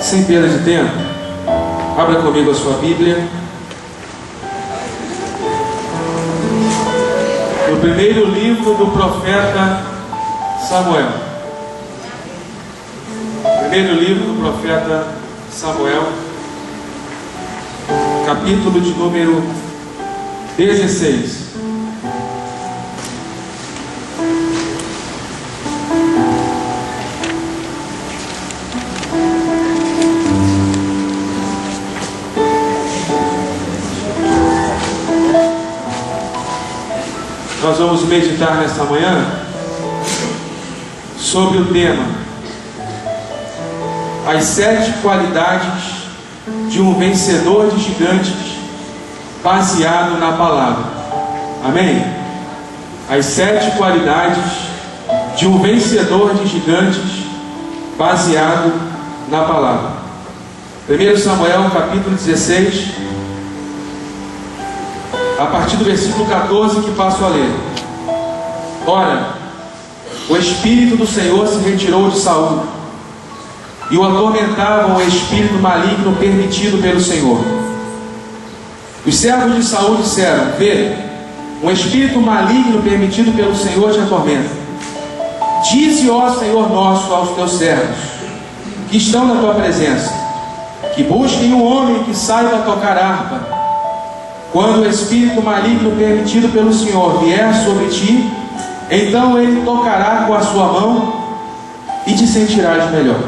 Sem perda de tempo, abra comigo a sua Bíblia. No primeiro livro do profeta Samuel. Primeiro livro do profeta Samuel, capítulo de número 16. Nós vamos meditar nesta manhã sobre o tema: as 7 qualidades de um vencedor de gigantes, baseado na palavra. Amém? As 7 qualidades de um vencedor de gigantes, baseado na palavra. 1 Samuel capítulo 16, a partir do versículo 14, que passo a ler. Ora, o Espírito do Senhor se retirou de Saul, e o atormentava o espírito maligno permitido pelo Senhor. Os servos de Saul disseram: vê, um espírito maligno permitido pelo Senhor te atormenta. Dize, ó Senhor nosso, aos teus servos que estão na tua presença, que busquem um homem que saiba tocar harpa. Quando o espírito maligno permitido pelo Senhor vier sobre ti, então ele tocará com a sua mão e te sentirás melhor.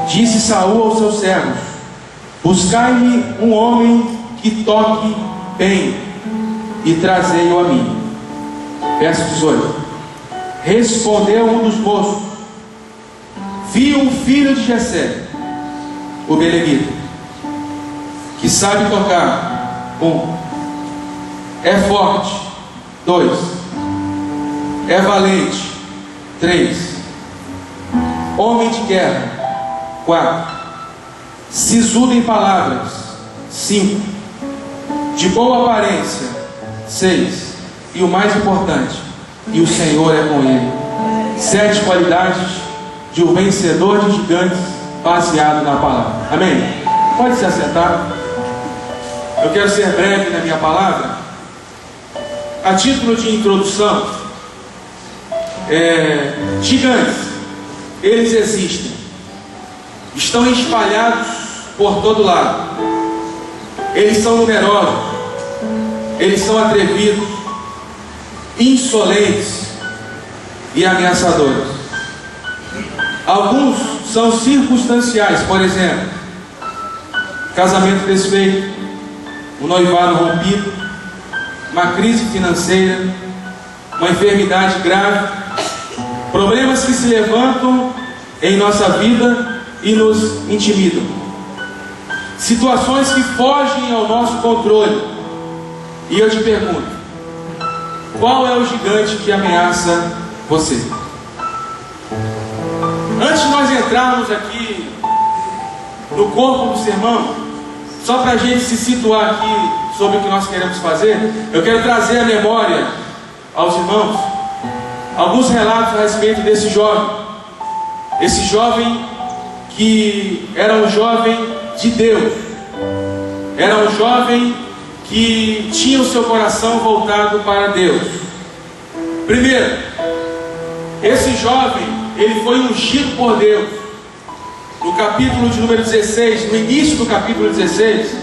Disse Saul aos seus servos: buscai-me um homem que toque bem e trazei-o a mim. Verso 18. Respondeu um dos moços: vi um filho de Jessé, o belemita, que sabe tocar. 1. É forte. 2. É valente. 3. Homem de guerra. 4. Sisudo em palavras. 5. De boa aparência. 6. E o mais importante: e o Senhor é com ele. 7 qualidades de um vencedor de gigantes, baseado na palavra. Amém? Pode se assentar. Eu quero ser breve na minha palavra. A título de introdução, gigantes, eles existem, estão espalhados por todo lado. Eles são numerosos, eles são atrevidos, insolentes e ameaçadores. Alguns são circunstanciais, por exemplo, casamento desfeito, um noivado rompido, uma crise financeira, uma enfermidade grave, problemas que se levantam em nossa vida e nos intimidam, situações que fogem ao nosso controle. E eu te pergunto: qual é o gigante que ameaça você? Antes de nós entrarmos aqui no corpo do sermão, só para a gente se situar aqui sobre o que nós queremos fazer, eu quero trazer à memória aos irmãos alguns relatos a respeito desse jovem. Esse jovem que era um jovem de Deus, era um jovem que tinha o seu coração voltado para Deus. Primeiro, esse jovem, ele foi ungido por Deus. No capítulo de número 16, no início do capítulo 16,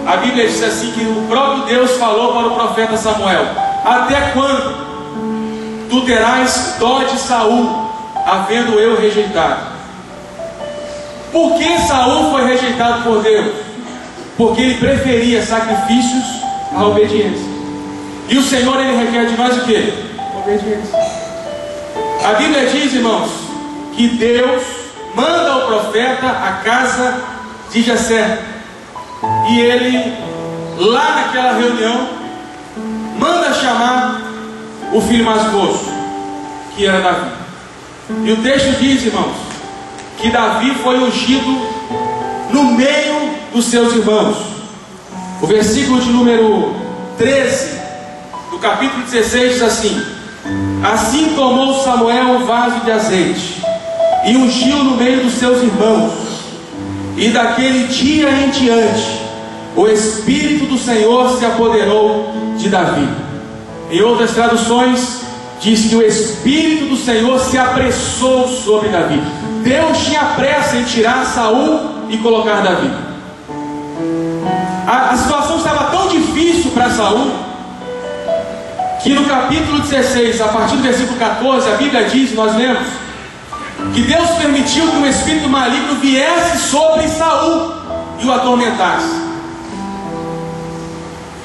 a Bíblia diz assim, que o próprio Deus falou para o profeta Samuel: até quando tu terás dó de Saul, havendo eu rejeitado? Por que Saul foi rejeitado por Deus? Porque ele preferia sacrifícios à obediência. E o Senhor, ele requer de nós o quê? Obediência. A Bíblia diz, irmãos, que Deus manda o profeta à casa de Jessé, e ele, lá naquela reunião, manda chamar o filho mais moço, que era Davi. E o texto diz, irmãos, que Davi foi ungido no meio dos seus irmãos. O versículo de número 13 do capítulo 16 diz assim: assim tomou Samuel um vaso de azeite e ungiu no meio dos seus irmãos, E daquele dia em diante, o Espírito do Senhor se apoderou de Davi. Em outras traduções, diz que o Espírito do Senhor se apressou sobre Davi. Deus tinha pressa em tirar Saul e colocar Davi. A situação estava tão difícil para Saul, que no capítulo 16, a partir do versículo 14, a Bíblia diz, nós lemos, que Deus permitiu que um espírito maligno viesse sobre Saul e o atormentasse.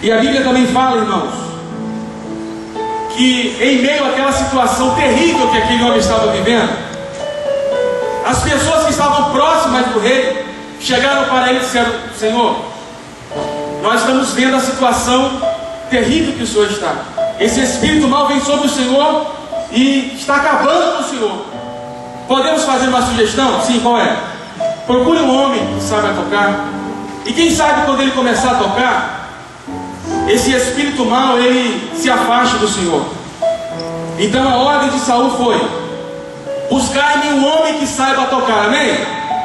E a Bíblia também fala, irmãos, que em meio àquela situação terrível que aquele homem estava vivendo, as pessoas que estavam próximas do rei chegaram para ele e disseram: Senhor, nós estamos vendo a situação terrível que o Senhor está. Esse espírito mal vem sobre o Senhor e está acabando com o Senhor. Podemos fazer uma sugestão? Sim, qual é? Procure um homem que saiba tocar. E quem sabe quando ele começar a tocar, esse espírito mal, ele se afaste do Senhor. Então a ordem de Saul foi: buscai-me um homem que saiba tocar. Amém?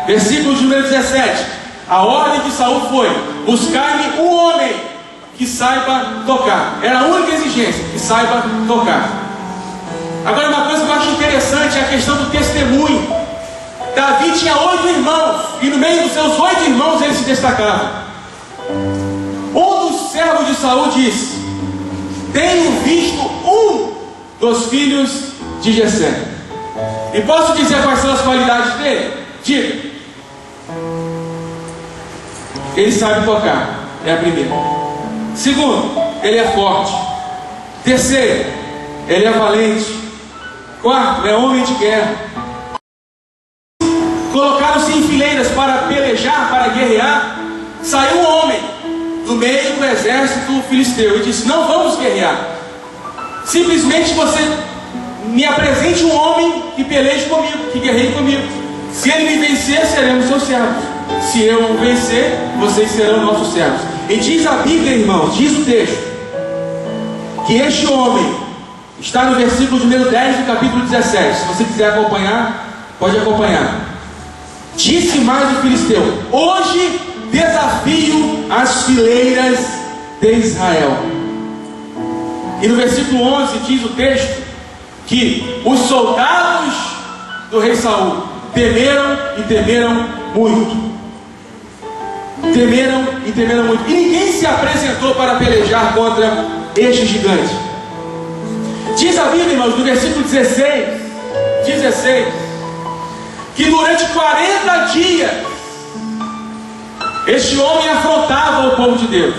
Versículo de número 17. A ordem de Saul foi: buscai-me um homem que saiba tocar. Era a única exigência, que saiba tocar. Agora, uma coisa que eu acho interessante é a questão do testemunho. Davi tinha 8 irmãos, e no meio dos seus 8 irmãos ele se destacava. Um dos servos de Saul disse: tenho visto um dos filhos de Jessé. E posso dizer quais são as qualidades dele? Diga. Ele sabe tocar, é a primeira. Segundo, ele é forte. Terceiro, ele é valente. Quarto, é homem de guerra. Colocaram-se em fileiras para pelejar, para guerrear. Saiu um homem do meio do exército filisteu e disse: não vamos guerrear. Simplesmente você me apresente um homem que peleje comigo, que guerreie comigo. Se ele me vencer, seremos seus servos. Se eu o vencer, vocês serão nossos servos. E diz a Bíblia, irmãos, diz o texto, que este homem está no versículo de número 10 do capítulo 17. Se você quiser acompanhar, pode acompanhar. Disse mais o filisteu: hoje desafio as fileiras de Israel. E no versículo 11 diz o texto que os soldados do rei Saul temeram e temeram muito. Temeram e temeram muito. E ninguém se apresentou para pelejar contra este gigante. Diz a Bíblia, irmãos, no versículo 16, que durante 40 dias este homem afrontava o povo de Deus.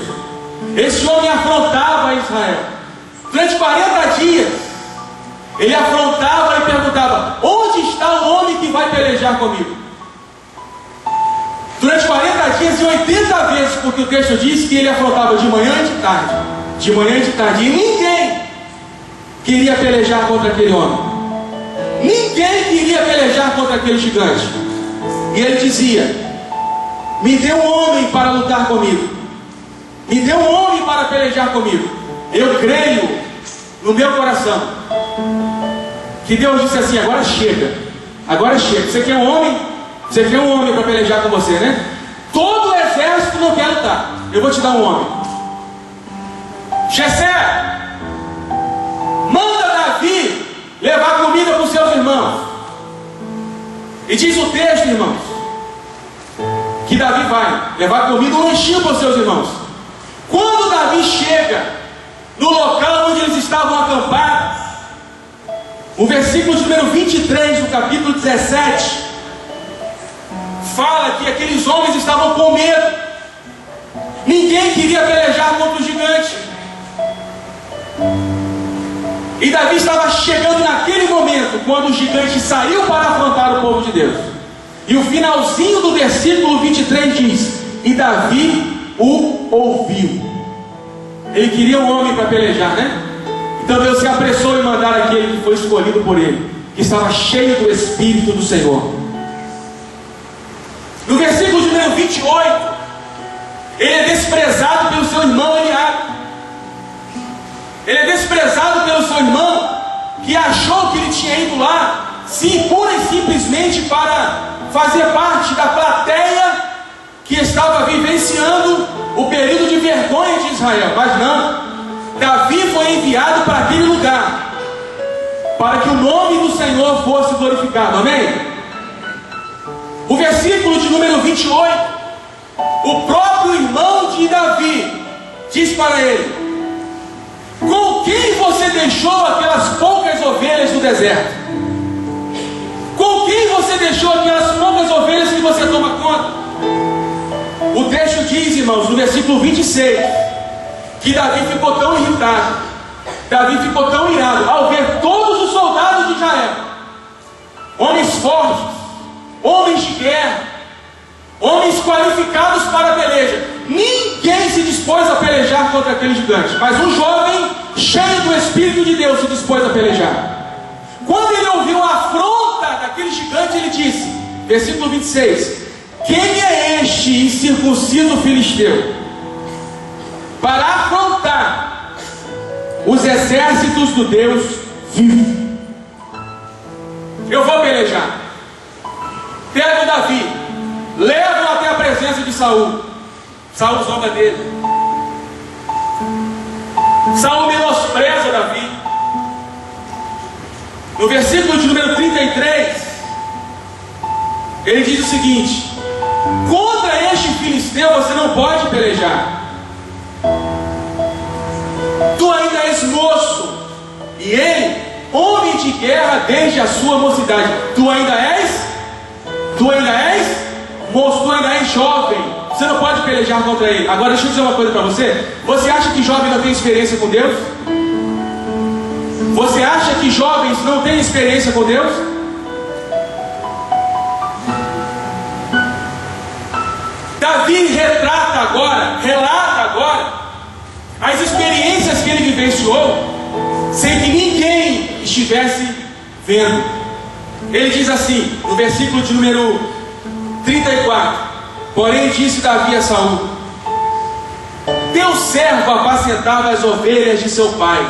Este homem afrontava Israel. Durante 40 dias ele afrontava e perguntava: onde está o homem que vai pelejar comigo? Durante 40 dias e 80 vezes, porque o texto diz que ele afrontava de manhã e de tarde. De manhã e de tarde. E ninguém queria pelejar contra aquele homem. Ninguém queria pelejar contra aquele gigante. E ele dizia: me dê um homem para lutar comigo. Me dê um homem para pelejar comigo. Eu creio no meu coração que Deus disse assim: agora chega. Agora chega. Você quer um homem? Você quer um homem para pelejar com você, né? Todo o exército não quer lutar. Eu vou te dar um homem. Jessé, manda Davi levar comida para os seus irmãos. E diz o texto, irmãos, que Davi vai levar comida, um lanchinho para os seus irmãos. Quando Davi chega no local onde eles estavam acampados, o versículo de número 23 do capítulo 17 fala que aqueles homens estavam com medo. Ninguém queria pelejar contra o gigante. E Davi estava chegando naquele momento, quando o gigante saiu para afrontar o povo de Deus. E o finalzinho do versículo 23 diz: e Davi o ouviu. Ele queria um homem para pelejar, né? Então Deus se apressou em mandar aquele que foi escolhido por ele, que estava cheio do Espírito do Senhor. No versículo de número 28, ele é desprezado pelo seu irmão Eliabe. Ele é desprezado pelo seu irmão, que achou que ele tinha ido lá, sim, pura e simplesmente para fazer parte da plateia que estava vivenciando o período de vergonha de Israel. Mas não, Davi foi enviado para aquele lugar, para que o nome do Senhor fosse glorificado. Amém? O versículo de número 28, o próprio irmão de Davi diz para ele: com quem você deixou aquelas poucas ovelhas no deserto? Com quem você deixou aquelas poucas ovelhas que você toma conta? O texto diz, irmãos, no versículo 26, que Davi ficou tão irritado, Davi ficou tão irado ao ver todos os soldados de Israel, homens fortes, homens de guerra, homens qualificados para a peleja. Ninguém se dispôs a pelejar contra aquele gigante, mas um jovem cheio do Espírito de Deus se dispôs a pelejar. Quando ele ouviu a afronta daquele gigante, ele disse, versículo 26, quem é este incircunciso filisteu para afrontar os exércitos do Deus vivo? Eu vou pelejar. Pega Davi, leva-o até a presença de Saul. Saul zomba dele. Saul menospreza Davi. No versículo de número 33, ele diz o seguinte: contra este filisteu você não pode pelejar. Tu ainda és moço, e ele, homem de guerra desde a sua mocidade. Tu ainda és moço, tu ainda és jovem. Você não pode pelejar contra ele. Agora deixa eu dizer uma coisa para você. Você acha que jovem não tem experiência com Deus? Você acha que jovens não têm experiência com Deus? Davi relata agora as experiências que ele vivenciou sem que ninguém estivesse vendo. Ele diz assim, no versículo de número 34, porém disse Davi a Saul: teu servo apacentava as ovelhas de seu pai.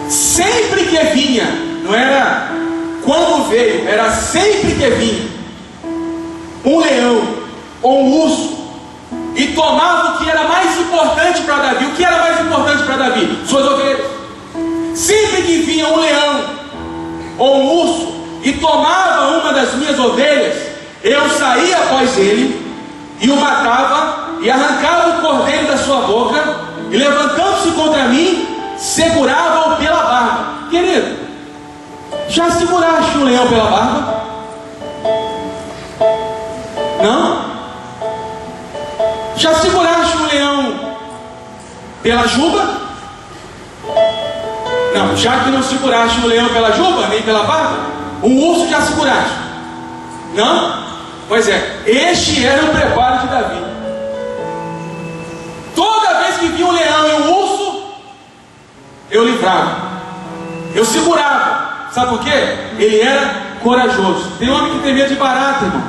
Sempre que vinha, não era quando veio, era sempre que vinha um leão ou um urso e tomava o que era mais importante para Davi. O que era mais importante para Davi? Suas ovelhas. Sempre que vinha um leão ou um urso e tomava uma das minhas ovelhas, eu saía após ele e o matava e arrancava o cordeiro da sua boca e, levantando-se contra mim, segurava-o pela barba. Querido, já seguraste um leão pela barba? Não? Já seguraste um leão pela juba? Não, já que não seguraste um leão pela juba, nem pela barba, um urso já seguraste. Não? Pois é, este era o preparo de Davi. Toda vez que via um leão e um urso, eu livrava, eu segurava. Sabe por quê? Ele era corajoso. Tem homem que tem medo de barata, irmão.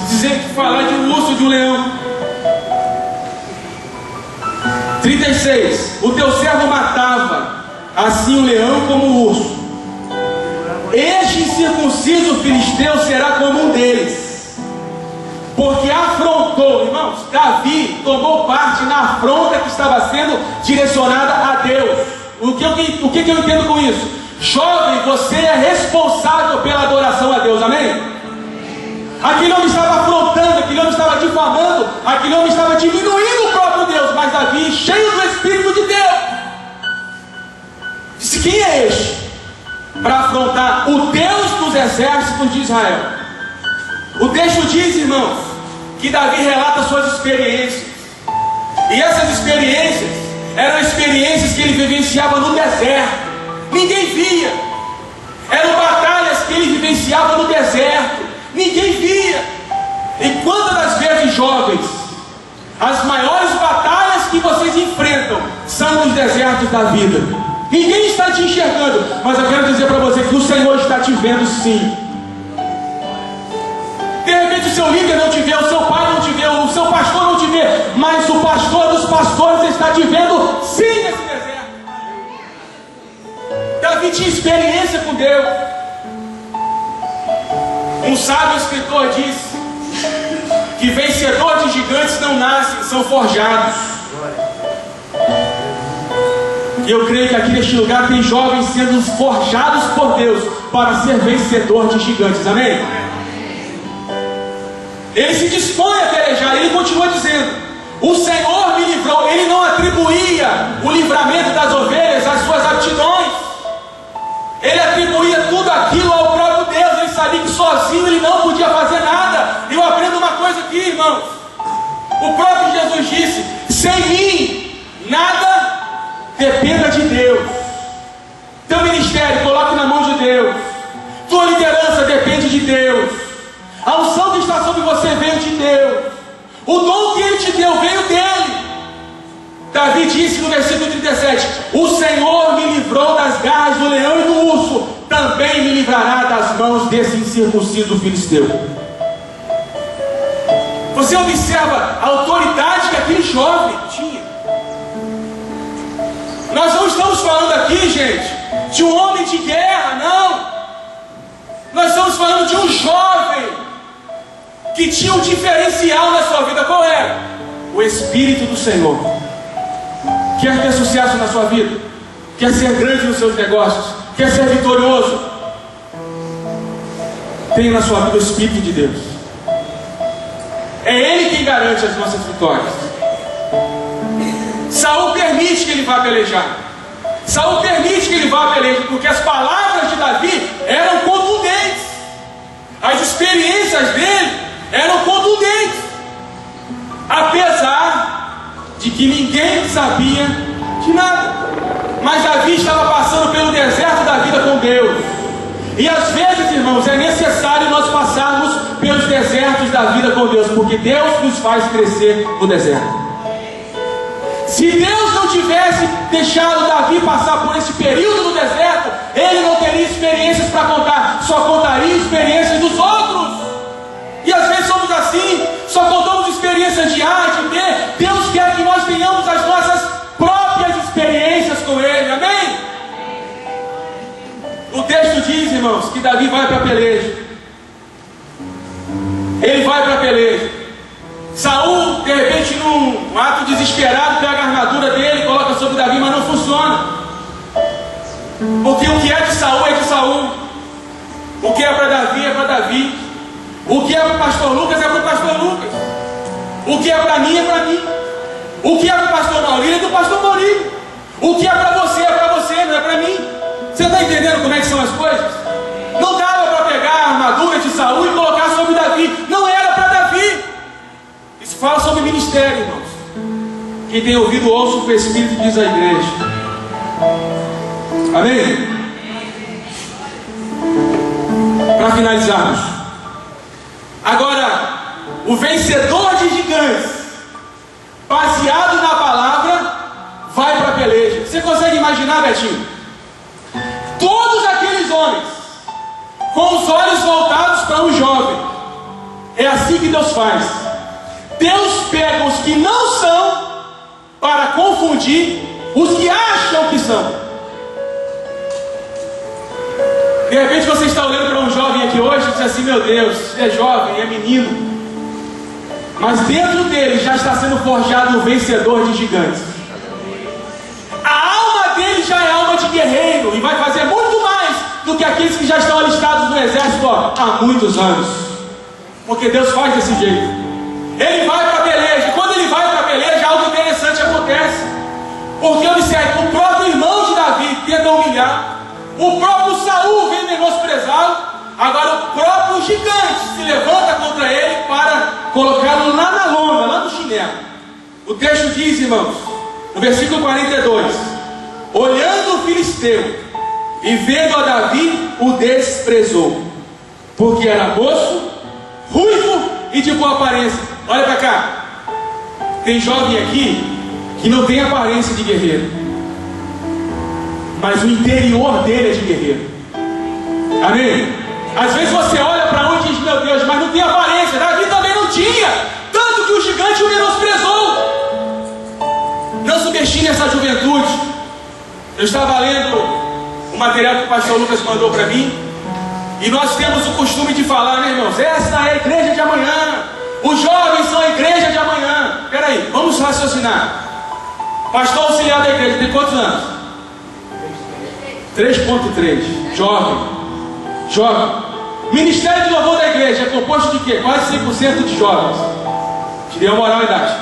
Dizer que falar de um urso, de um leão. 36. O teu servo matava assim o leão como o urso. Este incircunciso filisteu será como um deles, porque afrontou. Irmãos, Davi tomou parte na afronta que estava sendo direcionada a Deus. O que eu entendo com isso? Jovem, você é responsável pela adoração a Deus, amém? Aquele homem estava afrontando, aquele homem estava difamando, aquele homem estava diminuindo o próprio Deus. Mas Davi, cheio do Espírito de Deus, disse: quem é este para afrontar o Deus dos exércitos de Israel? O texto diz, irmãos, que Davi relata suas experiências. E essas experiências eram experiências que ele vivenciava no deserto. Ninguém via. Eram batalhas que ele vivenciava no deserto. Ninguém via. E quantas das vezes, jovens, as maiores batalhas que vocês enfrentam são nos desertos da vida. Ninguém está te enxergando, mas eu quero dizer para você que o Senhor está te vendo sim. De repente o seu líder não te vê, o seu pai não te vê, o seu pastor não te vê, mas o pastor dos pastores está te vendo sim nesse deserto. Davi tinha experiência com Deus. Um sábio escritor diz vencedor de gigantes não nascem, são forjados. E eu creio que aqui neste lugar tem jovens sendo forjados por Deus para ser vencedor de gigantes, amém? Ele se dispõe a pelejar, ele continua dizendo: o Senhor me livrou. Ele não atribuía o livramento das ovelhas às suas aptidões, ele atribuía tudo aquilo ao próprio Deus. Ele sabia que sozinho ele não podia fazer nada. Eu aprendo uma coisa aqui, irmãos. O próprio Jesus disse: sem mim nada dependa de Deus. Teu ministério coloque na mão de Deus. Tua liderança depende de Deus. A unção que está sobre você veio de Deus. O dom que Ele te deu veio dEle. Davi disse no versículo 37: o Senhor me livrou das garras do leão e do urso, também me livrará das mãos desse incircunciso filisteu. Você observa a autoridade que aquele jovem tinha. Nós não estamos falando aqui, gente, de um homem de guerra, não. Nós estamos falando de um jovem que tinha um diferencial na sua vida. Qual era? O Espírito do Senhor. Quer ter sucesso na sua vida? Quer ser grande nos seus negócios? Quer ser vitorioso? Tenha na sua vida o Espírito de Deus. É Ele quem garante as nossas vitórias. Saul permite que ele vá pelejar. Saul permite que ele vá pelejar, porque as palavras de Davi eram contundentes. As experiências dele eram contundentes. Apesar de que ninguém sabia de nada. Mas Davi estava passando pelo deserto da vida com Deus. E às vezes, irmãos, é necessário nós passarmos pelos desertos da vida com Deus, porque Deus nos faz crescer no deserto. Se Deus não tivesse deixado Davi passar por esse período no deserto, ele não teria experiências para contar, só contaria experiências dos outros. E às vezes somos assim, só contamos experiências de A, de B. Deus quer que nós tenhamos as nossas próprias experiências com Ele, amém? O texto diz, irmãos, que Davi vai para a peleja. Ele vai para a peleja. Saul, de repente, num ato desesperado, pega a armadura dele, coloca sobre Davi, mas não funciona. Porque o que é de Saul é de Saul. O que é para Davi é para Davi. O que é para o pastor Lucas é para o pastor Lucas. O que é para mim é para mim. O que é para o pastor Maurílio é do pastor Maurílio. O que é para você, não é para mim. Você está entendendo como é que são as coisas? Não dava para pegar a armadura de Saul e colocar sobre Davi. Não era para Davi. Isso fala sobre ministério, irmãos. Quem tem ouvido, ouça o que o Espírito diz à igreja. Amém? Para finalizarmos, agora, o vencedor de gigantes, baseado na palavra, vai para a peleja. Você consegue imaginar, Betinho? Todos aqueles homens com os olhos voltados para um jovem. É assim que Deus faz. Deus pega os que não são para confundir os que acham que são. De repente você está olhando para um jovem aqui hoje e diz assim: meu Deus, é jovem, é menino. Mas dentro dele já está sendo forjado um vencedor de gigantes. A alma dele já é alma de guerreiro e vai fazer muito mais do que aqueles que já estão alistados no exército há muitos anos. Porque Deus faz desse jeito. Ele vai para a peleja. E quando ele vai para a peleja, algo interessante acontece. Porque observe, o próprio irmão de Davi tenta humilhar. O próprio Saul vem menosprezá-lo. Agora o próprio gigante se levanta contra ele para colocá-lo lá na lona, lá no chinelo. O texto diz, irmãos, no versículo 42: olhando o filisteu e vendo a Davi, o desprezou, porque era moço, ruivo e de boa aparência. Olha para cá. Tem jovem aqui que não tem aparência de guerreiro, mas o interior dele é de guerreiro. Amém? Às vezes você olha para onde e diz: meu Deus, mas não tem aparência. Davi também não tinha, tanto que o gigante o menosprezou. Não subestime essa juventude. Eu estava lendo o material que o pastor Lucas mandou para mim, e nós temos o costume de falar, né, irmãos? Essa é a igreja de amanhã. Os jovens são a igreja de amanhã. Espera aí, vamos raciocinar. Pastor auxiliar da igreja, tem quantos anos? 3.3. Jovem. Ministério de louvor da igreja é composto de quê? Quase 100% de jovens. Te deu moral e idade.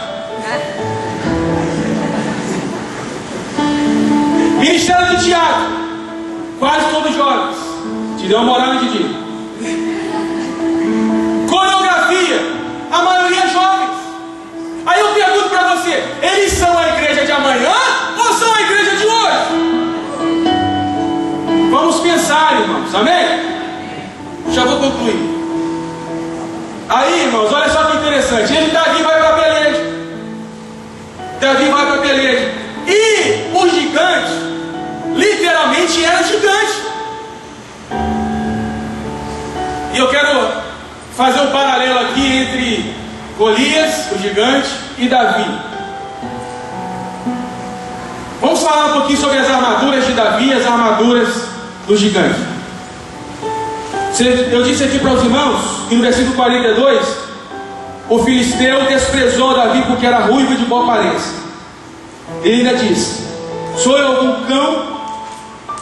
Ministério de teatro, quase todos jovens. Te deu moral e Didi. Coreografia, a maioria jovens. Aí eu pergunto para você, eles são a igreja de amanhã ou são a igreja de hoje? Vamos pensar, irmãos, amém? Já vou concluir. Aí, irmãos, olha só que interessante. Davi vai para a peleja. E o gigante, literalmente era gigante. E eu quero fazer um paralelo aqui entre Golias, o gigante, e Davi. Vamos falar um pouquinho sobre as armaduras de Davi e as armaduras do gigante. Eu disse aqui para os irmãos que no versículo 42 o filisteu desprezou Davi porque era ruivo e de boa aparência. Ele ainda disse: sou eu algum cão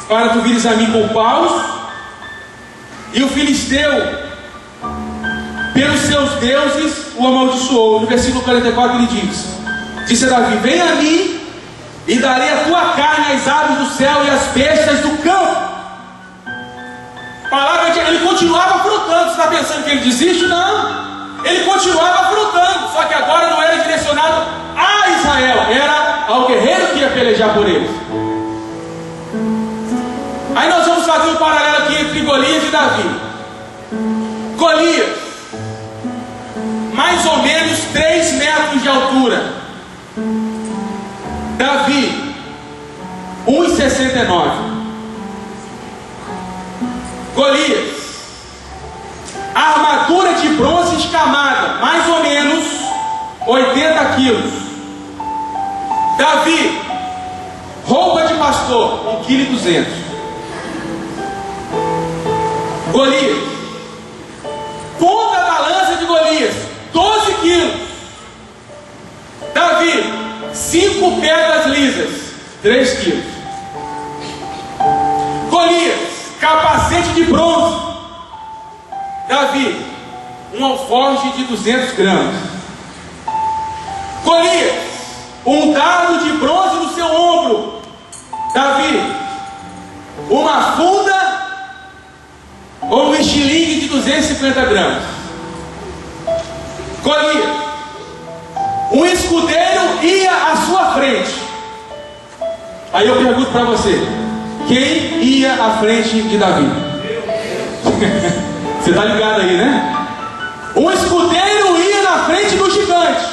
para tu vires a mim com paus? E o filisteu, pelos seus deuses, o amaldiçoou. No versículo 44 ele disse a Davi: vem a mim e darei a tua carne às aves do céu e às bestas do campo. Palavra que ele continuava afrontando. Você está pensando que ele desiste? Não. Ele continuava afrontando, só que agora não era direcionado a Israel, era ao guerreiro que ia pelejar por eles. Aí nós vamos fazer um paralelo aqui entre Golias e Davi. Golias, mais ou menos 3 metros de altura. Davi, 1,69. Golias, armadura de bronze escamada, mais ou menos 80 quilos. Davi, roupa de pastor, 1,2 kg. Golias, ponta da lança de Golias, 12 quilos. Davi, 5 pedras lisas, 3 quilos. Golias, capacete de bronze. Davi, um alforje de 200 gramas. Golias, um dardo de bronze no seu ombro. Davi, uma funda ou um estilingue de 250 gramas. Golias, um escudeiro ia à sua frente. Aí eu pergunto para você: quem ia à frente de Davi? Você está ligado aí, né? Um escudeiro ia na frente do gigante.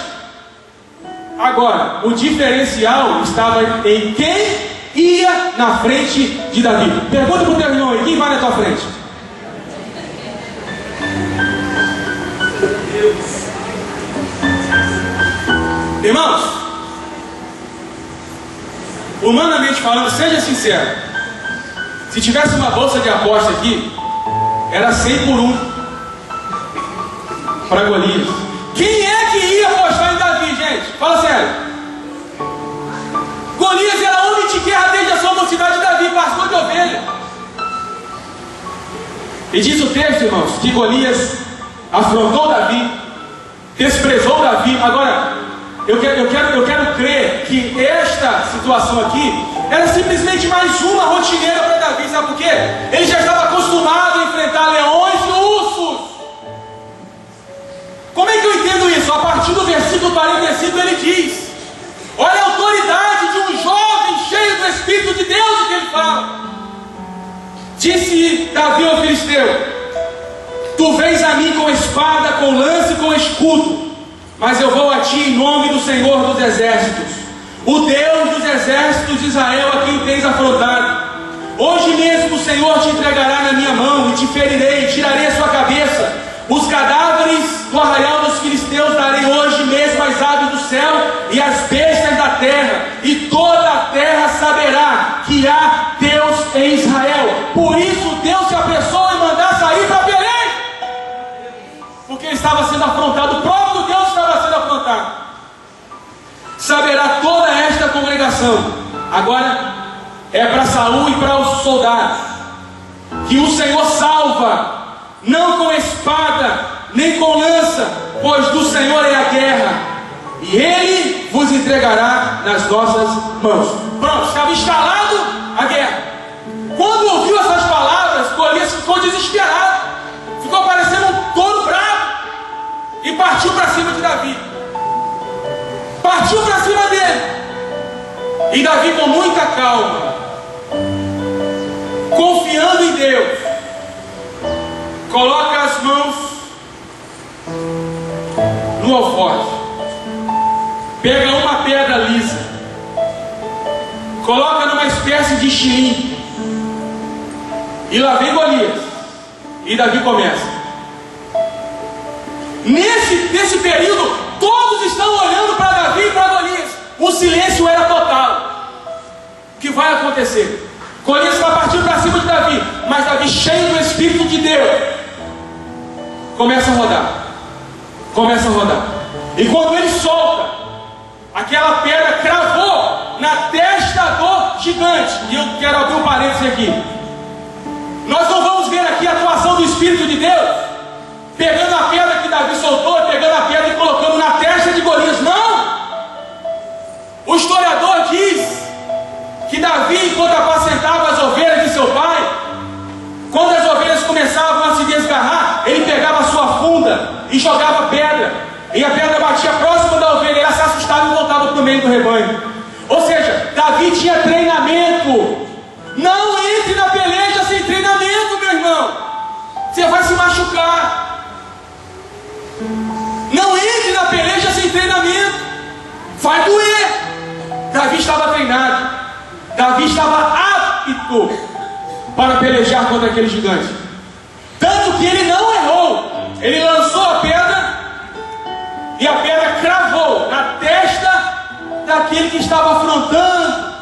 Agora, o diferencial estava em quem ia na frente de Davi. Pergunta para o teu irmão aí: quem vai na tua frente? Irmãos, humanamente falando, seja sincero, se tivesse uma bolsa de aposta aqui, era 100 por 1 para Golias. Quem é que ia apostar em Davi, gente? Fala sério. Golias era homem de guerra desde a sua mocidade. Davi, pastor de ovelha. E diz o texto, irmãos, que Golias afrontou Davi, desprezou Davi. Agora, eu quero crer que esta situação aqui era simplesmente mais uma rotineira para Davi. Sabe por quê? Ele já estava acostumado a enfrentar leões e ursos. Como é que eu entendo isso? A partir do versículo 45 ele diz: olha a autoridade de um jovem cheio do Espírito de Deus, o que ele fala. Disse Davi ao filisteu: tu vens a mim com espada, com lance e com escudo, mas eu vou a ti em nome do Senhor dos exércitos, o Deus dos exércitos de Israel, a quem tens afrontado. Hoje mesmo o Senhor te entregará na minha mão, e te ferirei, tirarei a sua cabeça. Os cadáveres do arraial dos filisteus darei hoje mesmo às aves do céu e às bestas da terra, e toda a terra saberá que há Deus em Israel. Por isso Deus se apressou em mandar sair para Belém, porque estava sendo afrontado o próprio oração. Agora é para Saul e para os soldados, que o Senhor salva, não com espada, nem com lança, pois do Senhor é a guerra, e Ele vos entregará nas nossas mãos. Pronto, estava instalado a guerra. Quando ouviu essas palavras, Golias ficou desesperado, ficou parecendo um touro bravo, e partiu para cima de Davi. Partiu para cima dele. E Davi, com muita calma, confiando em Deus, coloca as mãos no alforje, pega uma pedra lisa, coloca numa espécie de estilingue, e lá vem Golias, e Davi começa. Nesse período, todos estão olhando para Davi e para Golias. O silêncio era total. O que vai acontecer? Golias está partindo para cima de Davi, mas Davi, cheio do Espírito de Deus, começa a rodar. E quando ele solta, aquela pedra cravou na testa do gigante. E eu quero abrir um parênteses aqui. Nós não vamos ver aqui a atuação do Espírito de Deus pegando a pedra que Davi soltou, pegando a pedra e colocando na testa de Golias. Não! O historiador diz que Davi, enquanto apacentava as ovelhas de seu pai, quando as ovelhas começavam a se desgarrar, ele pegava a sua funda e jogava pedra, e a pedra batia próximo da ovelha, ela se assustava e voltava para o meio do rebanho. Ou seja, Davi tinha treinamento. Não entre na peleja sem treinamento, meu irmão. Você vai se machucar. Não entre na peleja sem treinamento. Vai doer. Davi estava treinado. Davi estava apto para pelejar contra aquele gigante. Tanto que ele não errou. Ele lançou a pedra, e a pedra cravou na testa daquele que estava afrontando,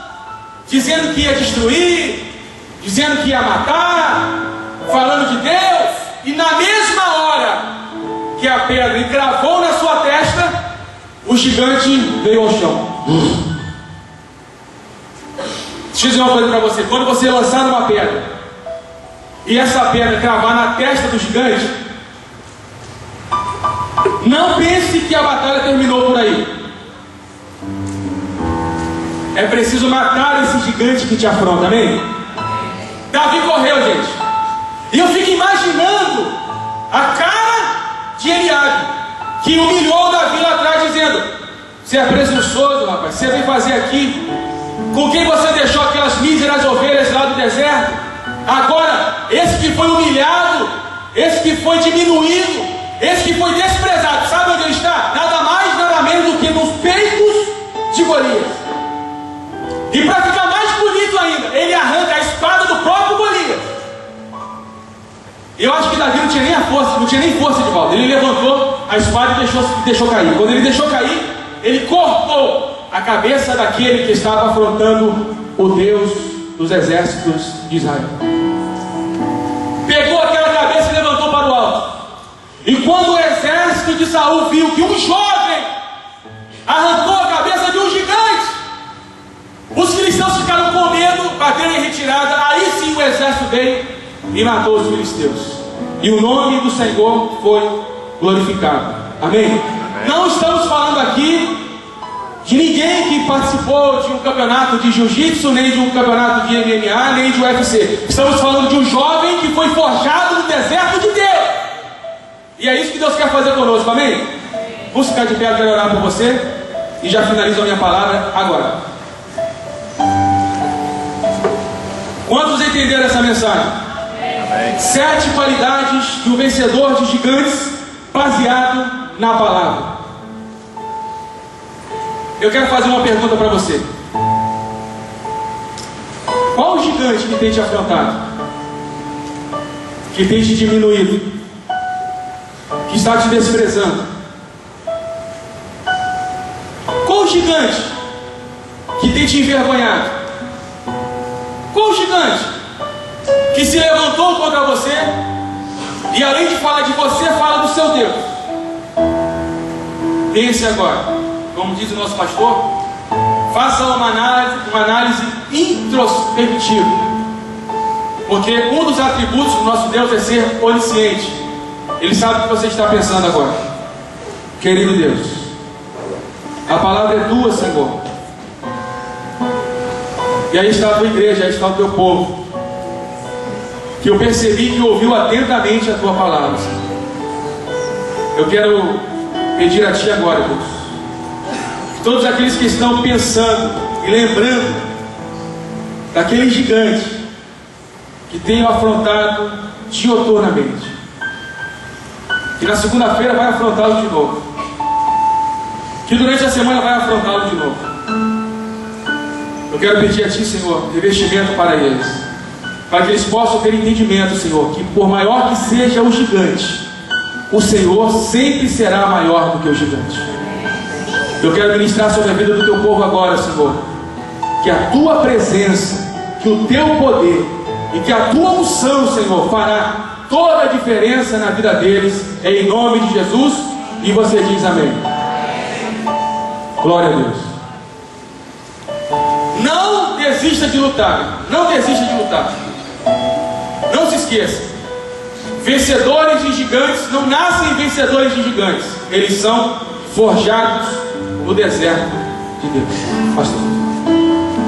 dizendo que ia destruir, dizendo que ia matar, falando de Deus. E na mesma hora que a pedra encravou na sua testa, o gigante veio ao chão. Deixa eu dizer uma coisa para você. Quando você lançar uma pedra e essa pedra cravar na testa do gigante, não pense que a batalha terminou por aí. É preciso matar esse gigante que te afronta, amém? Davi correu, gente. E eu fico imaginando a cara de Eliabe, que humilhou Davi lá atrás, dizendo: você é presunçoso, rapaz, você vem fazer aqui com quem você deixou aquelas míseras ovelhas lá do deserto. Agora, esse que foi humilhado, esse que foi diminuído, esse que foi desprezado, sabe onde ele está? Nada mais, nada menos do que nos peitos de Golias. E para ficar mais bonito ainda, ele arranca a espada do próprio Golias. Eu acho que Davi não tinha nem a força, não tinha nem força de volta. Ele levantou a espada e deixou cair. Quando ele deixou cair, ele cortou a cabeça daquele que estava afrontando o Deus dos exércitos de Israel. Pegou aquela cabeça e levantou para o alto. E quando o exército de Saul viu que um jovem arrancou a cabeça de um gigante, os cristãos ficaram com medo, bateram em retirada. Aí sim o exército veio e matou os filisteus. E o nome do Senhor foi glorificado. Amém? Amém. Não estamos falando aqui de ninguém que participou de um campeonato de jiu-jitsu, nem de um campeonato de MMA, nem de UFC. Estamos falando de um jovem que foi forjado no deserto de Deus. E é isso que Deus quer fazer conosco, amém? Vamos ficar de pé, eu quero orar por você. E já finalizo a minha palavra agora. Quantos entenderam essa mensagem? Amém. 7 qualidades do vencedor de gigantes, baseado na palavra. Eu quero fazer uma pergunta para você. Qual o gigante que tem te afrontado? Que tem te diminuído? Que está te desprezando? Qual o gigante que tem te envergonhado? Qual o gigante que se levantou contra você e além de falar de você, fala do seu Deus? Pense agora, como diz o nosso pastor, Faça uma análise introspectiva. Porque um dos atributos do nosso Deus é ser onisciente. Ele sabe o que você está pensando agora. Querido Deus, a palavra é tua, Senhor. E aí está a tua igreja, aí está o teu povo, que eu percebi que ouviu atentamente a tua palavra, Senhor. Eu quero pedir a ti agora, Deus, que todos aqueles que estão pensando e lembrando daquele gigante que tenham afrontado dioturnamente, que na segunda-feira vai afrontá-lo de novo, que durante a semana vai afrontá-lo de novo. Eu quero pedir a ti, Senhor, revestimento para eles, para que eles possam ter entendimento, Senhor, que por maior que seja o gigante, o Senhor sempre será maior do que o gigante. Eu quero ministrar sobre a vida do teu povo agora, Senhor, que a tua presença, que o teu poder e que a tua unção, Senhor, fará toda a diferença na vida deles, em nome de Jesus. E você diz amém. Glória a Deus. Não desista de lutar. Não desista de lutar. Não se esqueça. Vencedores de gigantes não nascem vencedores de gigantes. Eles são forjados no deserto de Deus. Pastor.